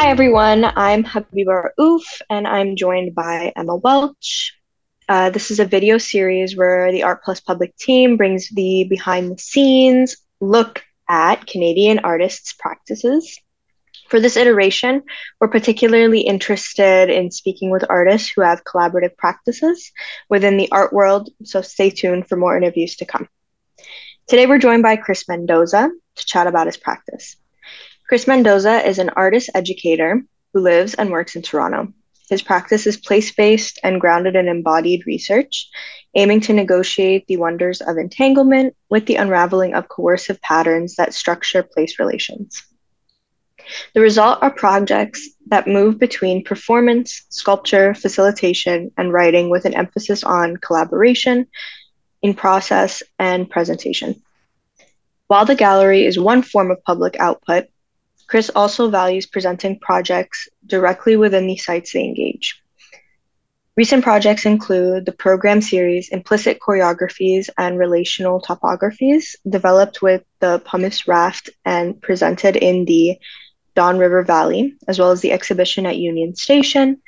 Hi everyone, I'm Habiba Raouf and I'm joined by Emma Welch. This is a video series where the Art Plus Public team brings the behind the scenes look at Canadian artists' practices. For this iteration, we're particularly interested in speaking with artists who have collaborative practices within the art world, so stay tuned for more interviews to come. Today we're joined by Chris Mendoza to chat about his practice. Chris Mendoza is an artist-educator who lives and works in Toronto. His practice is place-based and grounded in embodied research, aiming to negotiate the wonders of entanglement with the unravelling of coercive patterns that structure place relations. The result are projects that move between performance, sculpture, facilitation, and writing with an emphasis on collaboration in process and presentation. While the gallery is one form of public output, Chris also values presenting projects directly within the sites they engage. Recent projects include the program series Implicit Choreographies and Relational Topographies, developed with the Pumice Raft and presented in the Don River Valley, as well as the exhibition at Union Station,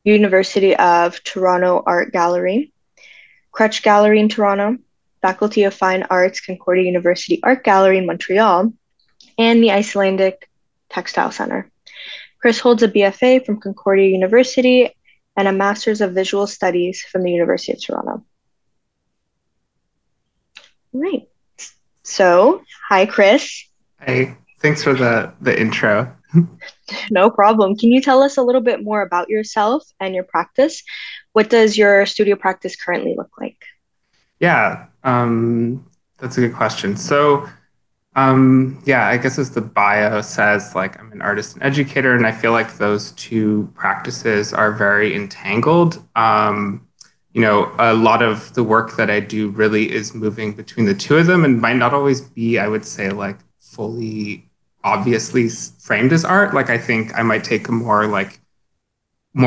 University of Toronto Art Gallery, Crutch Gallery in Toronto, Faculty of Fine Arts Concordia University Art Gallery in Montreal, and the Icelandic Textile Center. Chris holds a BFA from Concordia University and a Master's of Visual Studies from the University of Toronto. Right. So, hi, Chris. Hey, thanks for the intro. No problem. Can you tell us a little bit more about yourself and your practice? What does your studio practice currently look like? Yeah, that's a good question. Yeah, I guess as the bio says, like I'm an artist and educator, and I feel like those two practices are very entangled. A lot of the work that I do really is moving between the two of them and might not always be, I would say, like fully obviously framed as art. Like I think I might take a more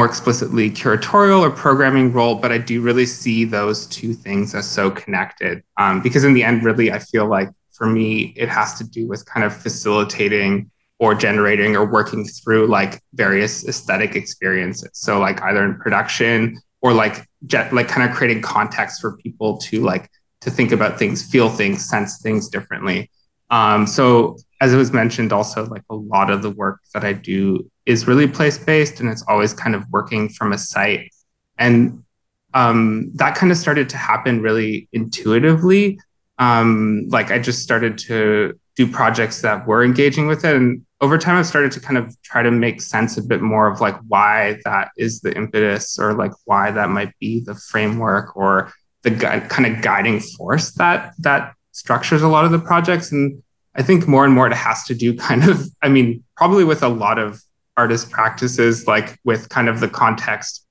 explicitly curatorial or programming role, but I do really see those two things as so connected. Because in the end, really, I feel like for me, it has to do with kind of facilitating or generating or working through like various aesthetic experiences. So like either in production or like kind of creating context for people to think about things, feel things, sense things differently. So as it was mentioned, also like a lot of the work that I do is really place-based and it's always kind of working from a site. And that kind of started to happen really intuitively. Like I just started to do projects that were engaging with it. And over time, I've started to kind of try to make sense a bit more of like why that is the impetus or like why that might be the framework or the kind of guiding force that structures a lot of the projects. And I think more and more it has to do probably with a lot of artist practices, like with kind of the context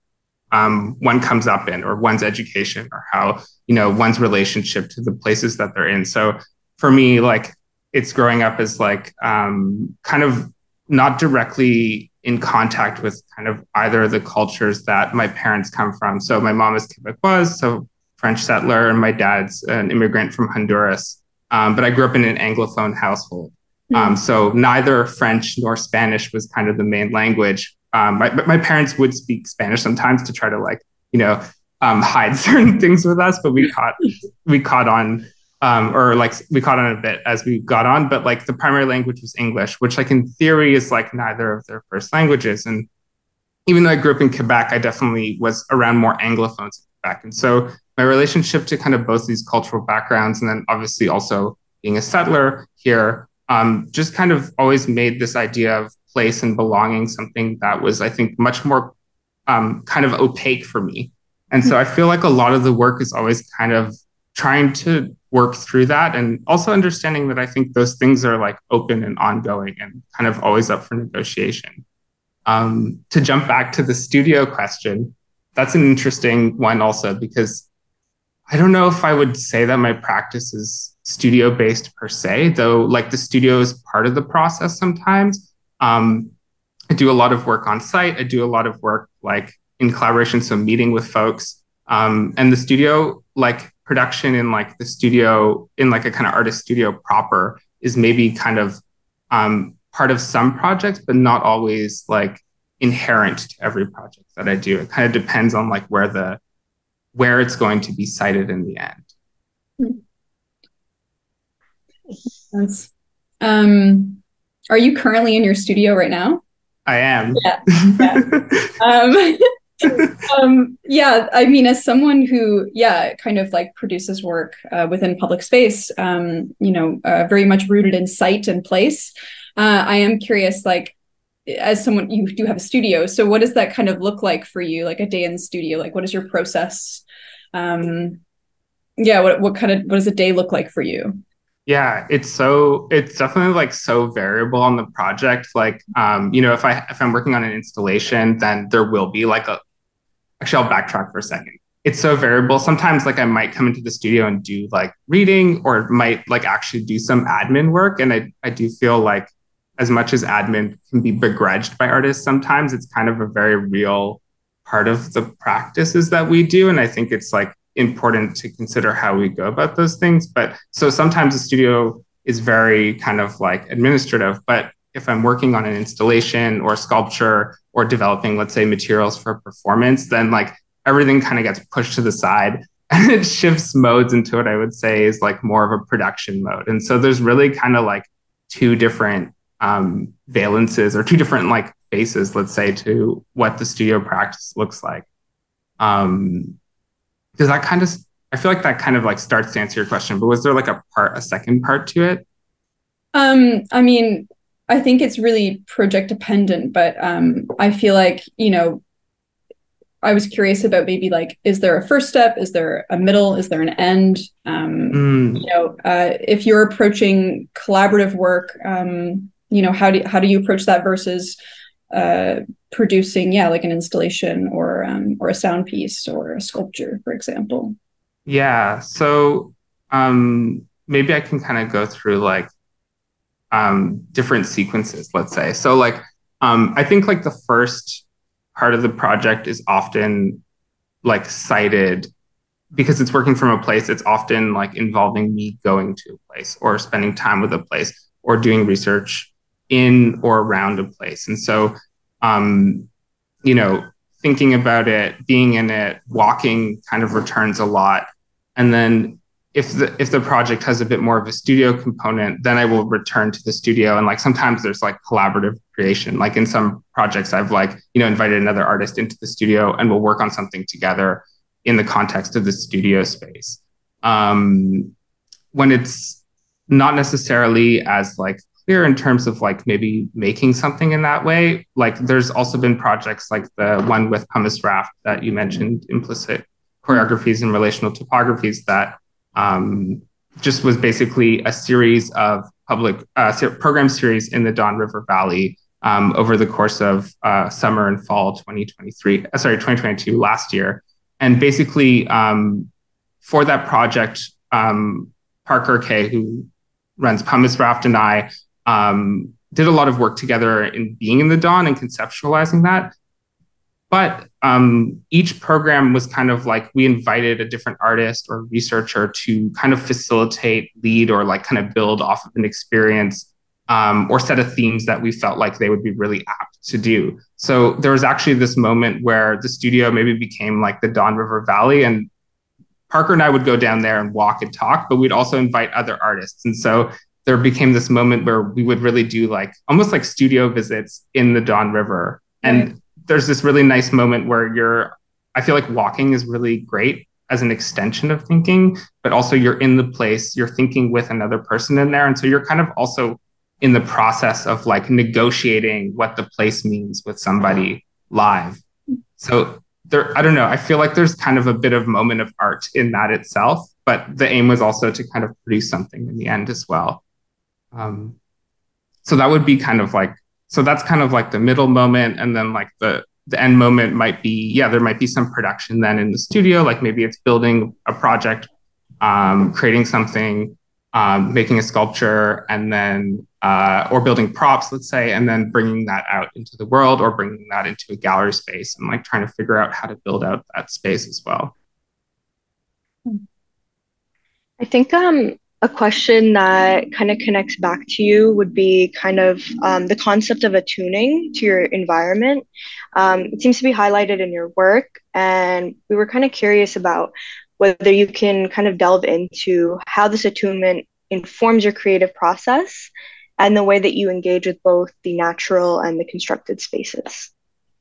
one comes up in or one's education or how, one's relationship to the places that they're in. So for me, like it's growing up as like kind of not directly in contact with kind of either of the cultures that my parents come from. So my mom is Quebecois, so French settler, and my dad's an immigrant from Honduras. But I grew up in an Anglophone household. So neither French nor Spanish was kind of the main language. My parents would speak Spanish sometimes to try to hide certain things with us, but we caught on a bit as we got on. But like the primary language was English, which like in theory is like neither of their first languages. And even though I grew up in Quebec, I definitely was around more Anglophones in Quebec. And so my relationship to kind of both these cultural backgrounds, and then obviously also being a settler here, just kind of always made this idea of place and belonging something that was, I think, much more kind of opaque for me. And so I feel like a lot of the work is always kind of trying to work through that and also understanding that I think those things are like open and ongoing and kind of always up for negotiation. To jump back to the studio question, that's an interesting one also, because I don't know if I would say that my practice is studio based per se, though like the studio is part of the process sometimes. I do a lot of work on site. I do a lot of work like in collaboration, so meeting with folks. And the studio, like production in like the studio, in like a kind of artist studio proper is maybe kind of part of some projects, but not always like inherent to every project that I do. It kind of depends on like where it's going to be cited in the end. That's, are you currently in your studio right now? I am. Yeah. Yeah, I mean, as someone who, kind of like produces work within public space, very much rooted in site and place, I am curious, like, as someone, you do have a studio, so what does that kind of look like for you, like a day in the studio? Like, what is your process? What does a day look like for you? Yeah, it's definitely like so variable on the project. Like, if I'm working on an installation, then there will be like actually I'll backtrack for a second. It's so variable. Sometimes like I might come into the studio and do like reading, or might like actually do some admin work. And I do feel like as much as admin can be begrudged by artists, sometimes it's kind of a very real part of the practices that we do. And I think it's like important to consider how we go about those things. But so sometimes the studio is very kind of like administrative, but if I'm working on an installation or sculpture or developing, let's say, materials for performance, then like everything kind of gets pushed to the side and it shifts modes into what I would say is like more of a production mode. And so there's really kind of like two different valences, or two different like faces, let's say, to what the studio practice looks like. Does that kind of, I feel like that kind of like starts to answer your question, but was there like a second part to it? I mean, I think it's really project dependent, but I feel like, I was curious about maybe like, is there a first step? Is there a middle? Is there an end? If you're approaching collaborative work, how do you approach that versus producing, like an installation or a sound piece or a sculpture, for example? Yeah. So maybe I can kind of go through like different sequences, let's say. So like I think like the first part of the project is often like cited because it's working from a place. It's often like involving me going to a place or spending time with a place or doing research in or around a place. And so thinking about it, being in it, walking kind of returns a lot. And then if the project has a bit more of a studio component, then I will return to the studio. And like sometimes there's like collaborative creation. Like in some projects, I've like, invited another artist into the studio and we'll work on something together in the context of the studio space. When it's not necessarily as like clear in terms of like maybe making something in that way, like there's also been projects like the one with Pumice Raft that you mentioned, Implicit, Choreographies and Relational Topographies, that just was basically a series of public program series in the Don River Valley over the course of summer and fall 2022, last year. And basically for that project, Parker Kay, who runs Pumice Raft, and I did a lot of work together in being in the Don and conceptualizing that. But each program was kind of like we invited a different artist or researcher to kind of facilitate, lead, or like kind of build off of an experience or set of themes that we felt like they would be really apt to do. So there was actually this moment where the studio maybe became like the Don River Valley, and Parker and I would go down there and walk and talk, but we'd also invite other artists. And so there became this moment where we would really do like almost like studio visits in the Don River. And there's this really nice moment where I feel like walking is really great as an extension of thinking, but also you're in the place, you're thinking with another person in there. And so you're kind of also in the process of like negotiating what the place means with somebody live. So I don't know, I feel like there's kind of a bit of moment of art in that itself, but the aim was also to kind of produce something in the end as well. So that would be kind of like, so that's kind of like the middle moment. And then like the end moment might be, there might be some production then in the studio, like maybe it's building a project, creating something, making a sculpture, and then, or building props, let's say, and then bringing that out into the world or bringing that into a gallery space and like trying to figure out how to build out that space as well. I think A question that kind of connects back to you would be kind of the concept of attuning to your environment. It seems to be highlighted in your work, and we were kind of curious about whether you can kind of delve into how this attunement informs your creative process and the way that you engage with both the natural and the constructed spaces.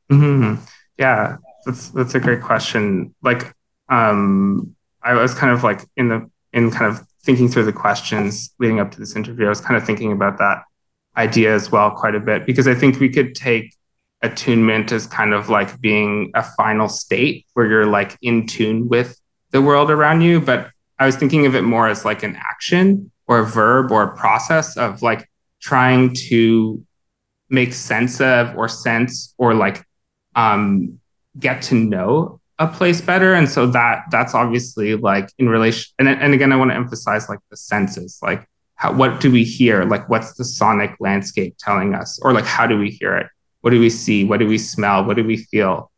Mm-hmm. Yeah, that's a great question. Like, I was kind of like in kind of thinking through the questions leading up to this interview. I was kind of thinking about that idea as well quite a bit, because I think we could take attunement as kind of like being a final state where you're like in tune with the world around you. But I was thinking of it more as like an action or a verb or a process of like trying to make sense of or sense or like get to know a place better. And so that's obviously like in relation. And again, I want to emphasize like the senses, like what do we hear? Like what's the sonic landscape telling us? Or like how do we hear it? What do we see? What do we smell? What do we feel?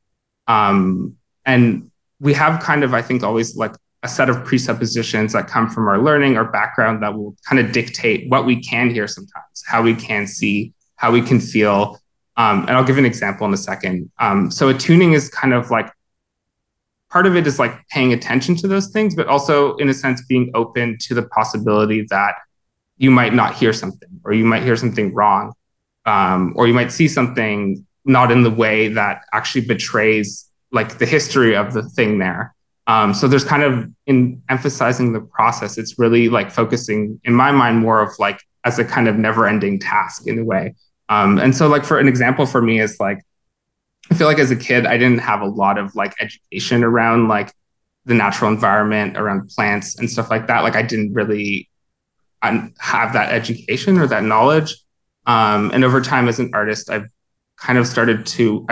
And we have kind of, I think, always like a set of presuppositions that come from our learning or background that will kind of dictate what we can hear sometimes, how we can see, how we can feel. And I'll give an example in a second. So attuning is kind of like, part of it is like paying attention to those things, but also in a sense being open to the possibility that you might not hear something, or you might hear something wrong, or you might see something not in the way that actually betrays like the history of the thing there. So there's kind of, in emphasizing the process, it's really like focusing in my mind more of like as a kind of never ending task in a way. And so like for an example for me is like, I feel like as a kid, I didn't have a lot of like education around like the natural environment, around plants and stuff like that. Like I didn't really have that education or that knowledge. And over time as an artist, I've started to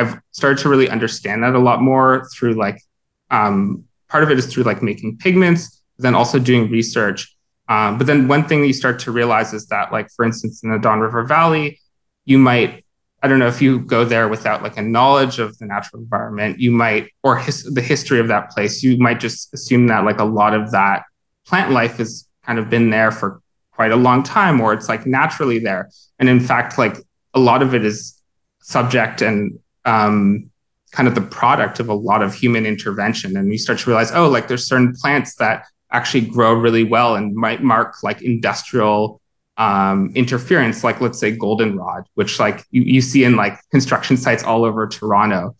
really understand that a lot more through like, part of it is through like making pigments, then also doing research. But then one thing that you start to realize is that like, for instance, in the Don River Valley, you might, I don't know, if you go there without like a knowledge of the natural environment, you might, or the history of that place, you might just assume that like a lot of that plant life has kind of been there for quite a long time, or it's like naturally there. And in fact, like a lot of it is subject and kind of the product of a lot of human intervention. And you start to realize, oh, like there's certain plants that actually grow really well and might mark like industrial interference, like let's say goldenrod, which like you see in like construction sites all over Toronto,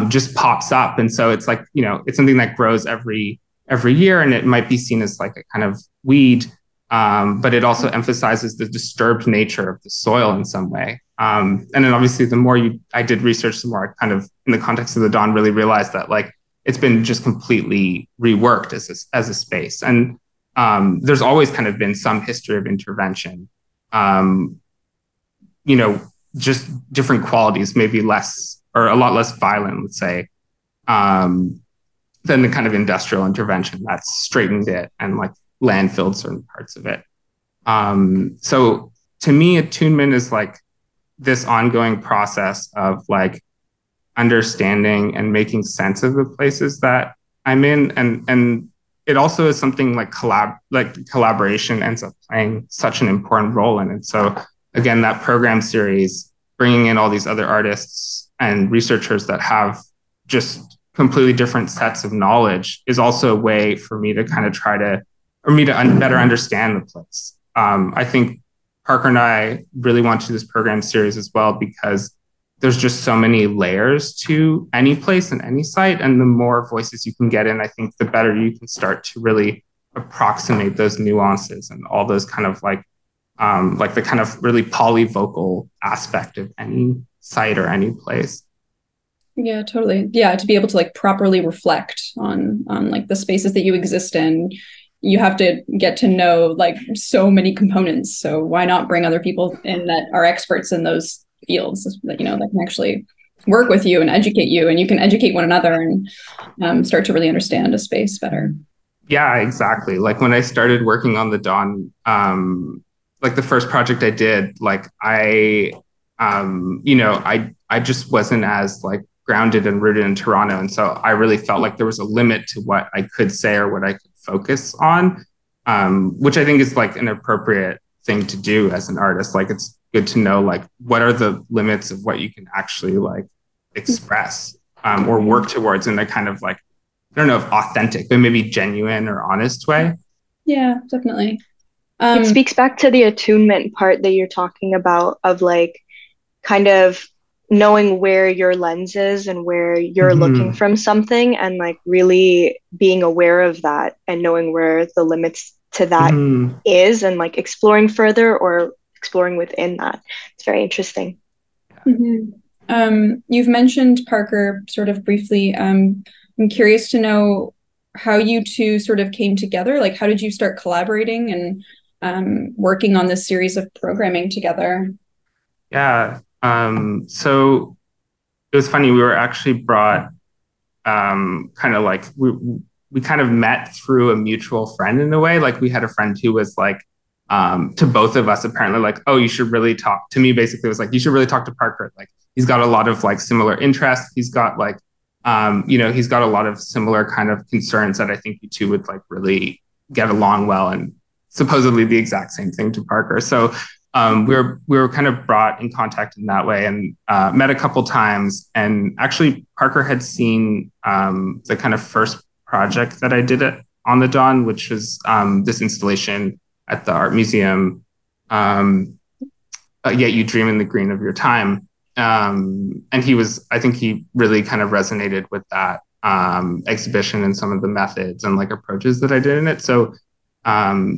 just pops up. And so it's like, you know, it's something that grows every year, and it might be seen as like a kind of weed, but it also emphasizes the disturbed nature of the soil in some way. And then obviously the more I did research, the more I kind of, in the context of the Don, really realized that like it's been just completely reworked as a space. And there's always kind of been some history of intervention, you know, just different qualities, maybe less or a lot less violent, let's say, than the kind of industrial intervention that's straightened it and like landfilled certain parts of it. So to me, attunement is like this ongoing process of like understanding and making sense of the places that I'm in, and it also is something like collaboration ends up playing such an important role in it. So again, that program series, bringing in all these other artists and researchers that have just completely different sets of knowledge, is also a way for me to kind of better understand the place. I think Parker and I really want to do this program series as well, because there's just so many layers to any place and any site. And the more voices you can get in, I think the better you can start to really approximate those nuances and all those kind of like the kind of really polyvocal aspect of any site or any place. Yeah, totally. Yeah, to be able to like properly reflect on like the spaces that you exist in, you have to get to know like so many components. So why not bring other people in that are experts in those fields that, you know, that can actually work with you and educate you, and you can educate one another and start to really understand a space better. Yeah, exactly. Like when I started working on the Dawn, like the first project I did, like I just wasn't as like grounded and rooted in Toronto. And so I really felt like there was a limit to what I could say or what I could focus on. which I think is like an appropriate thing to do as an artist. Like it's good to know like what are the limits of what you can actually like express or work towards in a kind of like, I don't know if authentic, but maybe genuine or honest way. Yeah, definitely. It speaks back to the attunement part that you're talking about of like kind of knowing where your lens is and where you're looking from something and like really being aware of that and knowing where the limits to that is and like exploring further or exploring within that. It's very interesting. You've mentioned Parker sort of briefly. I'm curious to know how you two sort of came together. Like, how did you start collaborating and working on this series of programming together? Yeah. So it was funny. We were actually brought kind of like we kind of met through a mutual friend in a way. Like we had a friend who was like to both of us apparently like, oh, you should really talk to me. Basically, it was like you should really talk to Parker. Like he's got a lot of like similar interests. He's got like he's got a lot of similar kind of concerns that I think you two would like really get along well, and supposedly the exact same thing to Parker. So we were kind of brought in contact in that way and met a couple times. And actually, Parker had seen the kind of first project that I did on the Dawn, which was this installation at the art museum. Yet you dream in the green of your time. And I think he really kind of resonated with that exhibition and some of the methods and like approaches that I did in it. So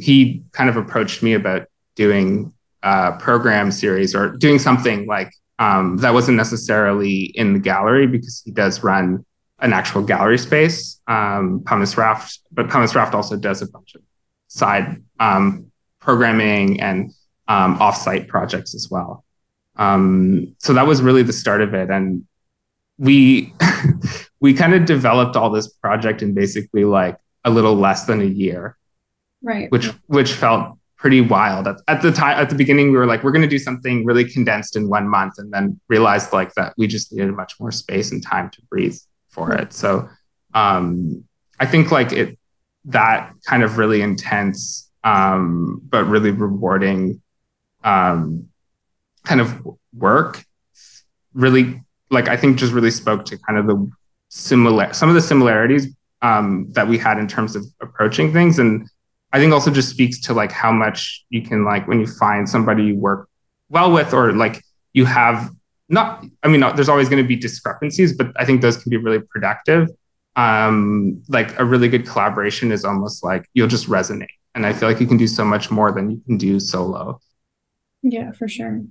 he kind of approached me about doing a program series or doing something like that wasn't necessarily in the gallery, because he does run an actual gallery space, Pumice Raft, but Pumice Raft also does a bunch of side programming and off-site projects as well. So that was really the start of it. And we kind of developed all this project in basically like a little less than a year, right? Which felt pretty wild at the time. At the beginning, we were like, we're going to do something really condensed in 1 month, and then realized like that we just needed much more space and time to breathe for it. So I think like that kind of really intense but really rewarding kind of work really, like, I think just really spoke to kind of some of the similarities that we had in terms of approaching things. And I think also just speaks to like how much you can, like, when you find somebody you work well with, or like you have there's always going to be discrepancies, but I think those can be really productive. Like a really good collaboration is almost like you'll just resonate. And I feel like you can do so much more than you can do solo. Yeah, for sure.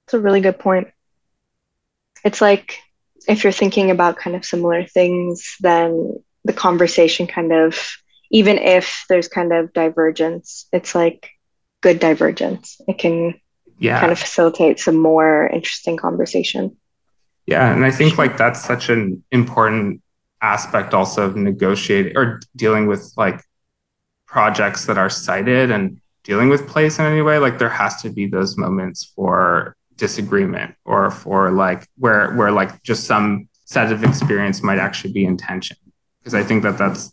It's a really good point. It's like if you're thinking about kind of similar things, then the conversation kind of, even if there's kind of divergence, it's like good divergence. It can kind of facilitate some more interesting conversation. Yeah, and I think like that's such an important aspect also of negotiating or dealing with like projects that are cited and dealing with place in any way. Like there has to be those moments for disagreement, or for like where like just some set of experience might actually be in tension, because I think that that's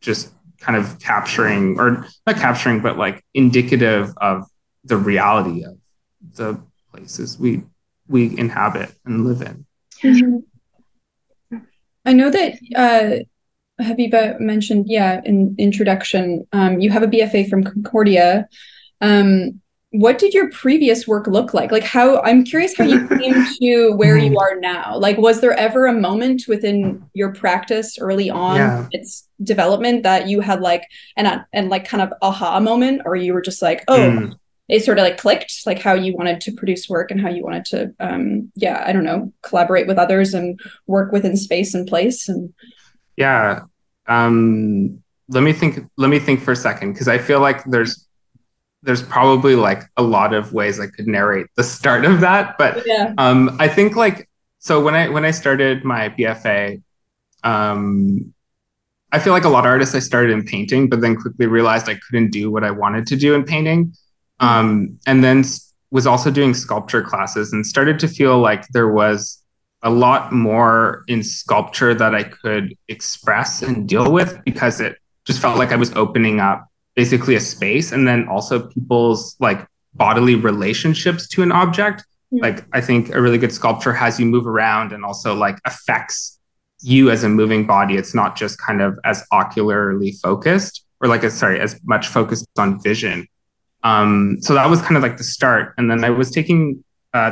just kind of capturing, or not capturing, but like indicative of the reality of the places we inhabit and live in. Mm-hmm. I know that Habiba mentioned, in introduction, you have a BFA from Concordia. What did your previous work look like? Like I'm curious how you came to where you are now. Like, was there ever a moment within your practice early on its development that you had like and like kind of aha moment, or you were just like, it sort of like clicked, like how you wanted to produce work and how you wanted to, I don't know, collaborate with others and work within space and place? And let me think for a second, because I feel like there's probably like a lot of ways I could narrate the start of that. But I think like, so when I started my BFA, I feel like a lot of artists, I started in painting, but then quickly realized I couldn't do what I wanted to do in painting. And then was also doing sculpture classes and started to feel like there was a lot more in sculpture that I could express and deal with, because it just felt like I was opening up basically a space, and then also people's like bodily relationships to an object. Like, I think a really good sculpture has you move around and also like affects you as a moving body. It's not just kind of as ocularly focused, or like, as much focused on vision. So that was kind of like the start. And then I was taking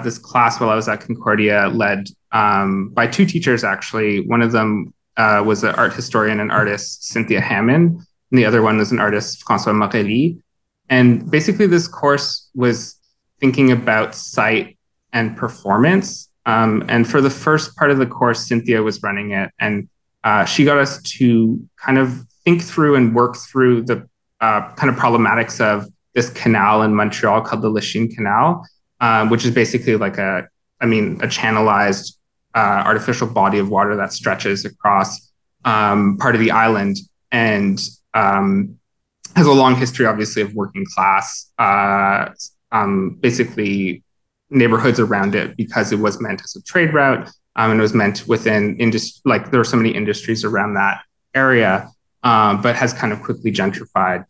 this class while I was at Concordia, led by two teachers, actually. One of them was an art historian and artist, Cynthia Hammond, and the other one was an artist, François Morelli. And basically this course was thinking about sight and performance. And for the first part of the course, Cynthia was running it. And she got us to kind of think through and work through the kind of problematics of this canal in Montreal called the Lachine Canal, which is basically like a channelized artificial body of water that stretches across part of the island, and has a long history, obviously, of working class, basically neighborhoods around it, because it was meant as a trade route, and it was meant within industry. Like, there were so many industries around that area, but has kind of quickly gentrified.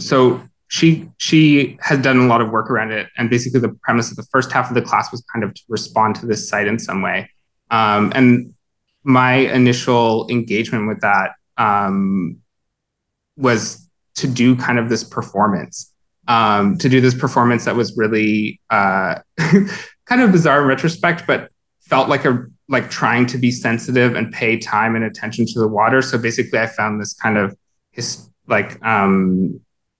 So she had done a lot of work around it, and basically the premise of the first half of the class was kind of to respond to this site in some way. And my initial engagement with that was to do kind of this performance, that was really kind of bizarre in retrospect, but felt like trying to be sensitive and pay time and attention to the water. So basically I found this kind of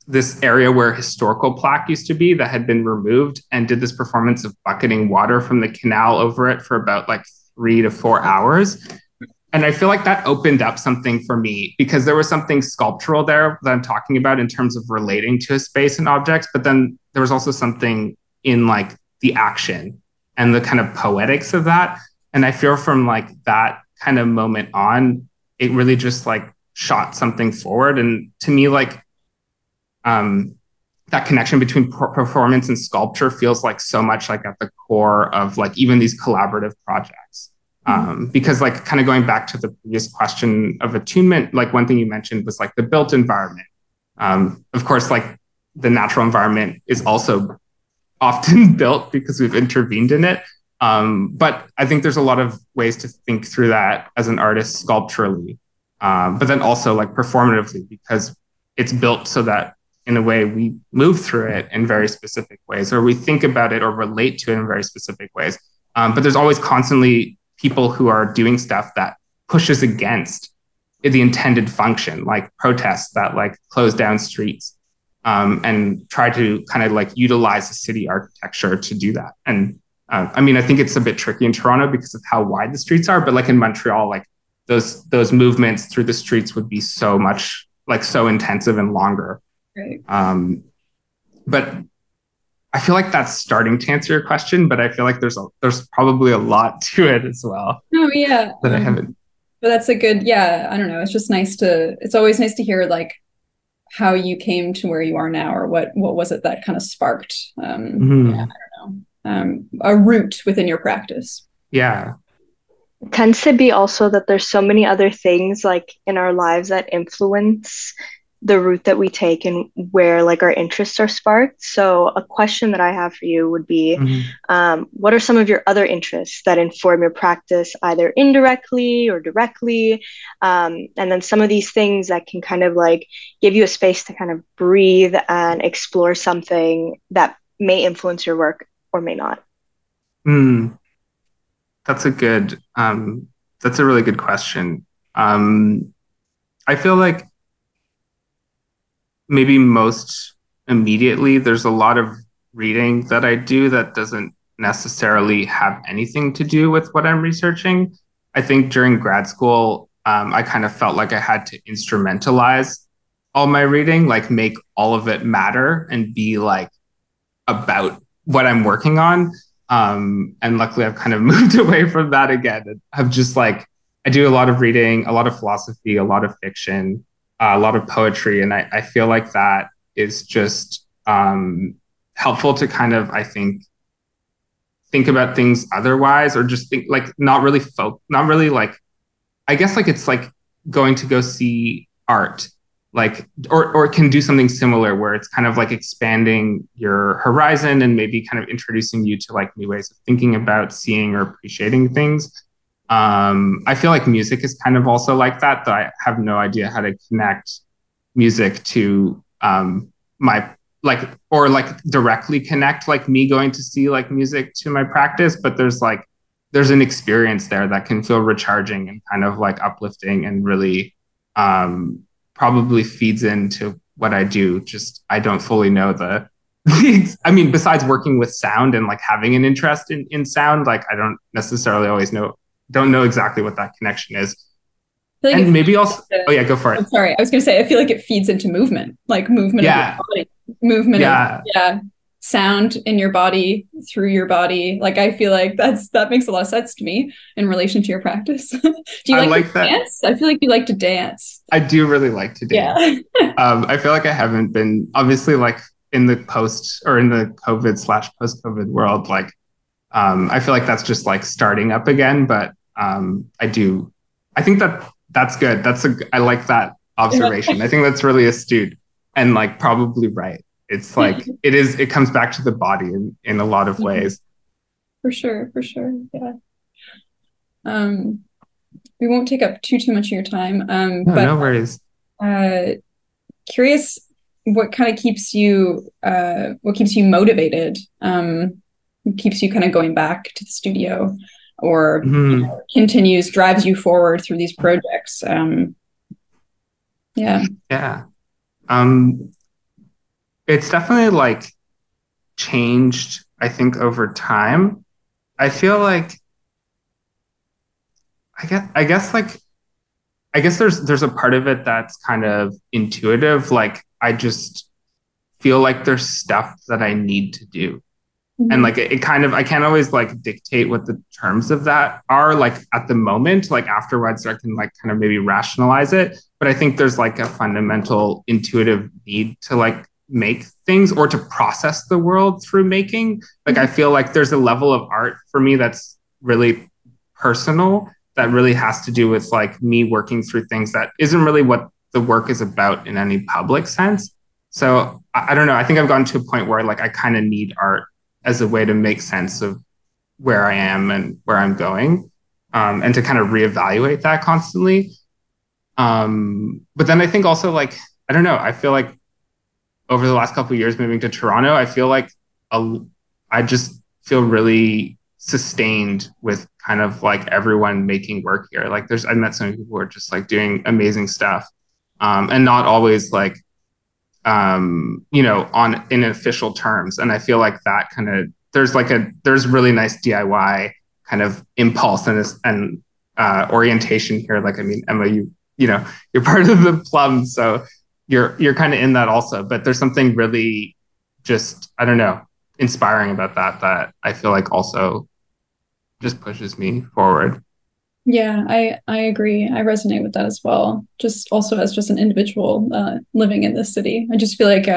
this area where historical plaque used to be that had been removed, and did this performance of bucketing water from the canal over it for about like 3 to 4 hours. And I feel like that opened up something for me, because there was something sculptural there that I'm talking about in terms of relating to a space and objects, but then there was also something in like the action and the kind of poetics of that. And I feel from like that kind of moment on, it really just like shot something forward. And to me, like, that connection between performance and sculpture feels like so much like at the core of like even these collaborative projects. Because like kind of going back to the previous question of attunement, like one thing you mentioned was like the built environment. Of course, like the natural environment is also often built because we've intervened in it. But I think there's a lot of ways to think through that as an artist sculpturally, but then also like performatively, because it's built so that in a way we move through it in very specific ways, or we think about it or relate to it in very specific ways. But there's always constantly people who are doing stuff that pushes against the intended function, like protests that like close down streets, and try to kind of like utilize the city architecture to do that. And I mean, I think it's a bit tricky in Toronto because of how wide the streets are, but like in Montreal, like those movements through the streets would be so much like so intensive and longer. Right. But I feel like that's starting to answer your question, but I feel like there's probably a lot to it as well. Oh yeah. That I haven't. But that's a good, yeah, I don't know. It's just it's always nice to hear like how you came to where you are now, or what was it that kind of sparked, yeah, I don't know, a root within your practice. Yeah. It tends to be also that there's so many other things like in our lives that influence the route that we take and where like our interests are sparked. So a question that I have for you would be, what are some of your other interests that inform your practice, either indirectly or directly? And then some of these things that can kind of like give you a space to kind of breathe and explore something that may influence your work or may not. That's a really good question. I feel like maybe most immediately, there's a lot of reading that I do that doesn't necessarily have anything to do with what I'm researching. I think during grad school, I kind of felt like I had to instrumentalize all my reading, like make all of it matter and be like about what I'm working on. And luckily I've kind of moved away from that again. I've just like, I do a lot of reading, a lot of philosophy, a lot of fiction, a lot of poetry. And I feel like that is just helpful to kind of, I think, think about things otherwise, or just think like not really like, I guess like it's like going to go see art, like, or can do something similar where it's kind of like expanding your horizon and maybe kind of introducing you to like new ways of thinking about seeing or appreciating things. I feel like music is kind of also like that, though I have no idea how to connect music to my like, or like directly connect like me going to see like music to my practice, but there's an experience there that can feel recharging and kind of like uplifting and really probably feeds into what I do. Just I don't fully know the I mean, besides working with sound and like having an interest in sound, like I don't necessarily always don't know exactly what that connection is. Like, and maybe also, oh yeah, go for it. I'm sorry, I was going to say, I feel like it feeds into movement, like movement of your body, movement of sound in your body, through your body. Like, I feel like that makes a lot of sense to me in relation to your practice. Do you like to dance? I feel like you like to dance. I do really like to dance. Yeah. I feel like I haven't been, obviously, like in the COVID/post-COVID world, like I feel like that's just like starting up again, but I think that's good. I like that observation. I think that's really astute and like probably right. It's like it comes back to the body in a lot of ways. For sure. Yeah. We won't take up too much of your time. But no worries. Curious what kind of keeps you motivated, keeps you kind of going back to the studio, or drives you forward through these projects. It's definitely like changed, I think, over time. I feel like I guess there's a part of it that's kind of intuitive. Like I just feel like there's stuff that I need to do. And like I can't always like dictate what the terms of that are like at the moment. Like afterwards I can like kind of maybe rationalize it. But I think there's like a fundamental intuitive need to like make things or to process the world through making. Like I feel like there's a level of art for me that's really personal, that really has to do with like me working through things that isn't really what the work is about in any public sense. So I don't know. I think I've gotten to a point where like I kind of need art as a way to make sense of where I am and where I'm going, and to kind of reevaluate that constantly. But then I think also like, I don't know, I feel like over the last couple of years moving to Toronto, I feel like I just feel really sustained with kind of like everyone making work here. Like I met so many people who are just like doing amazing stuff, and not always like, in official terms. And I feel like that kind of, there's really nice DIY kind of impulse and orientation here. Like, I mean, Emma, you're part of the Plum, so you're kind of in that also, but there's something really just, I don't know, inspiring about that I feel like also just pushes me forward. Yeah, I agree. I resonate with that as well. Just also as just an individual living in this city, I just feel like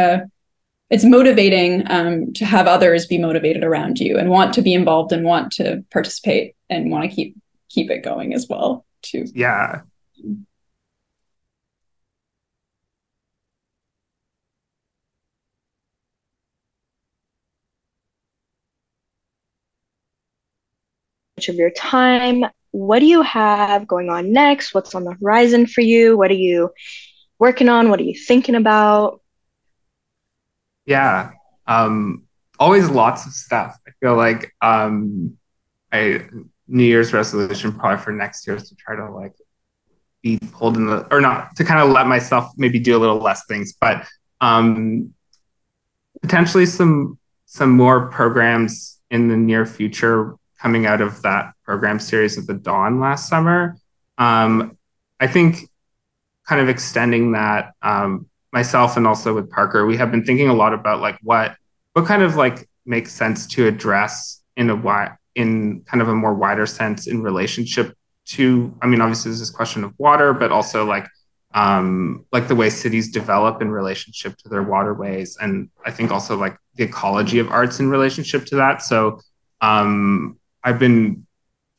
it's motivating to have others be motivated around you and want to be involved and want to participate and want to keep it going as well too. Yeah. Of your time. What do you have going on next? What's on the horizon for you? What are you working on? What are you thinking about? Yeah. Always lots of stuff. I feel like New Year's resolution probably for next year is to try to like be pulled in or not, to kind of let myself maybe do a little less things, but potentially some more programs in the near future coming out of that program series at the Dawn last summer. I think kind of extending that, myself and also with Parker, we have been thinking a lot about like what kind of like makes sense to address in kind of a more wider sense in relationship to, I mean, obviously there's this question of water, but also like the way cities develop in relationship to their waterways. And I think also like the ecology of arts in relationship to that. So I've been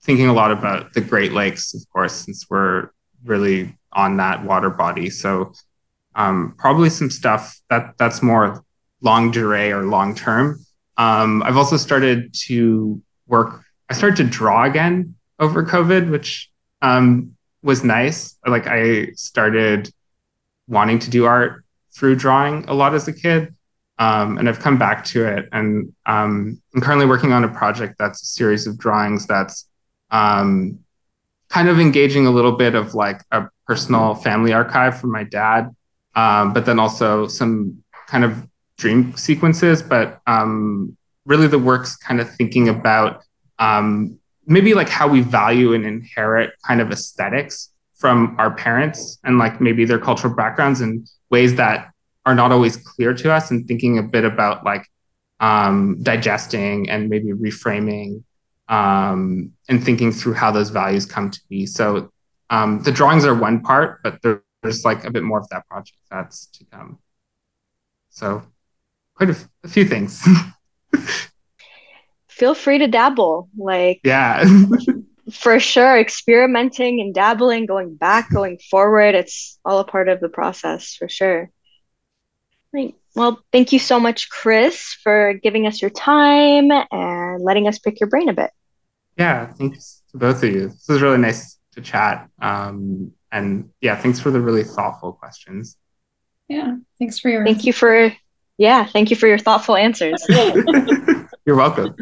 thinking a lot about the Great Lakes, of course, since we're really on that water body. So probably some stuff that's more longue durée or long term. I've also started to I started to draw again over COVID, which was nice. Like I started wanting to do art through drawing a lot as a kid. And I've come back to it. And I'm currently working on a project that's a series of drawings that's kind of engaging a little bit of like a personal family archive from my dad, but then also some kind of dream sequences. But really the work's kind of thinking about maybe like how we value and inherit kind of aesthetics from our parents and like maybe their cultural backgrounds in ways that are not always clear to us, and thinking a bit about like digesting and maybe reframing and thinking through how those values come to be. So the drawings are one part, but there's like a bit more of that project that's to come. So quite a few things. Feel free to dabble, like yeah. for sure, experimenting and dabbling, going back, going forward, it's all a part of the process for sure. Right. Well, thank you so much, Chris, for giving us your time and letting us pick your brain a bit. Yeah, thanks to both of you. This was really nice to chat. And yeah, thanks for the really thoughtful questions. Yeah, thanks for your thank you for your thoughtful answers. You're welcome.